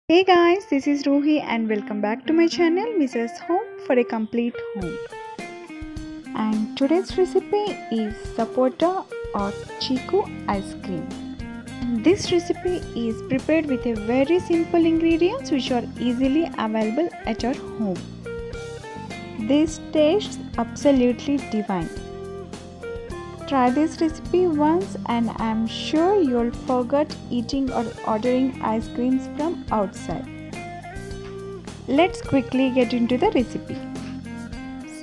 Hey guys, this is Ruhi and welcome back to my channel Mrs. Home for a Complete Home. And today's recipe is sapota or Chikoo ice cream. This recipe is prepared with a very simple ingredients which are easily available at your home. This tastes absolutely divine. Try this recipe once and I am sure you'll forget eating or ordering ice creams from outside. Let's quickly get into the recipe.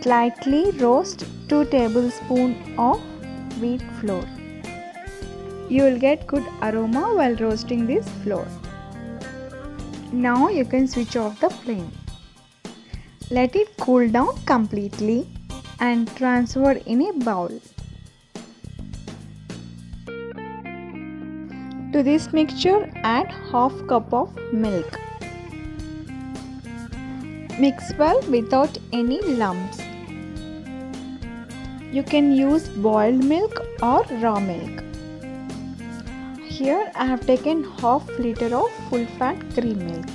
Slightly roast 2 tablespoons of wheat flour. You will get good aroma while roasting this flour. Now you can switch off the flame. Let it cool down completely and transfer in a bowl. To this mixture, add half cup of milk. Mix well without any lumps. You can use boiled milk or raw milk. Here I have taken half liter of full fat cream milk.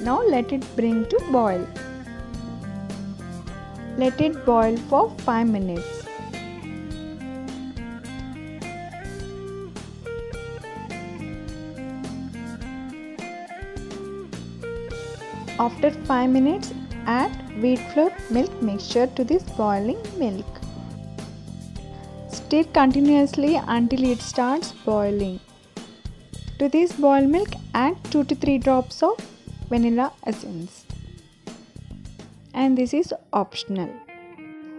Now let it bring to boil. Let it boil for 5 minutes. After 5 minutes, add wheat flour milk mixture to this boiling milk. Stir continuously until it starts boiling. To this boiled milk, add 2 to 3 drops of vanilla essence. And this is optional.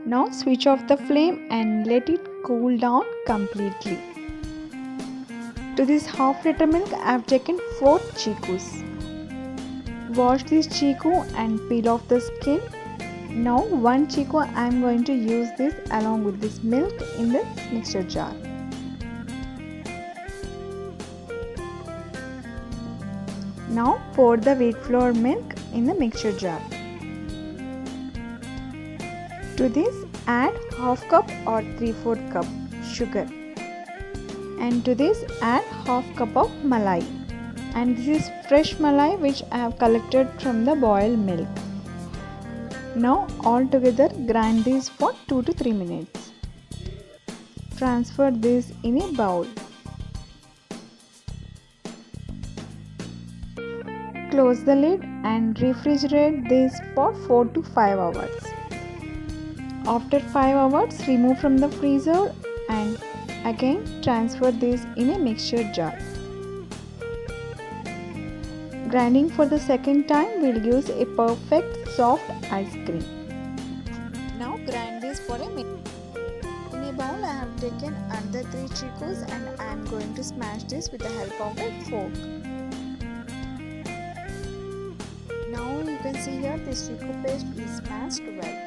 Now switch off the flame and let it cool down completely. To this half liter milk, I have taken 4 chikoos. Wash this chikoo and peel off the skin. Now 1 chikoo I am going to use this along with this milk in the mixer jar. Now pour the wheat flour milk in the mixture jar. To this add half cup or 3/4 cup sugar. And to this add half cup of malai. And this is fresh malai which I have collected from the boiled milk. Now all together grind this for 2 to 3 minutes. Transfer this in a bowl. Close the lid and refrigerate this for 4 to 5 hours. After 5 hours, remove from the freezer and again transfer this in a mixture jar. Grinding for the second time will give a perfect soft ice cream. Now grind this for a minute. In a bowl I have taken another 3 chikoos and I am going to smash this with the help of a fork. Now you can see here this chikoo paste is smashed well.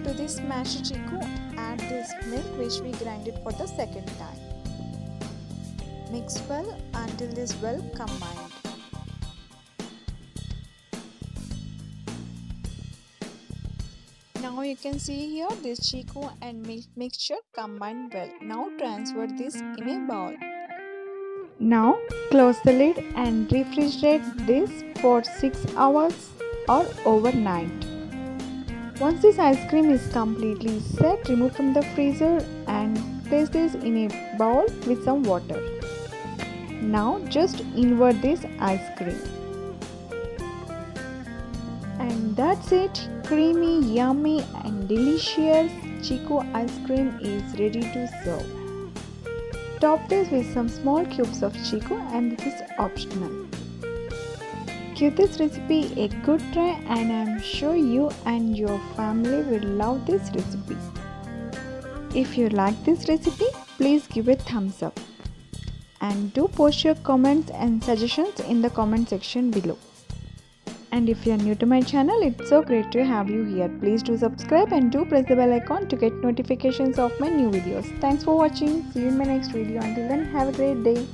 To this smashed chikoo add this milk which we grinded for the second time. Mix well until this well combined. Now you can see here this chikoo and milk mixture combined well. Now transfer this in a bowl. Now close the lid and refrigerate this for 6 hours or overnight. Once this ice cream is completely set, remove from the freezer and place this in a bowl with some water. Now just invert this ice cream. And that's it. Creamy, yummy and delicious Chikoo ice cream is ready to serve. Top this with some small cubes of Chikoo and this is optional. Give this recipe a good try and I am sure you and your family will love this recipe. If you like this recipe, please give a thumbs up. And do post your comments and suggestions in the comment section below. And if you are new to my channel, it's so great to have you here. Please do subscribe and do press the bell icon to get notifications of my new videos. Thanks for watching. See you in my next video. Until then, have a great day.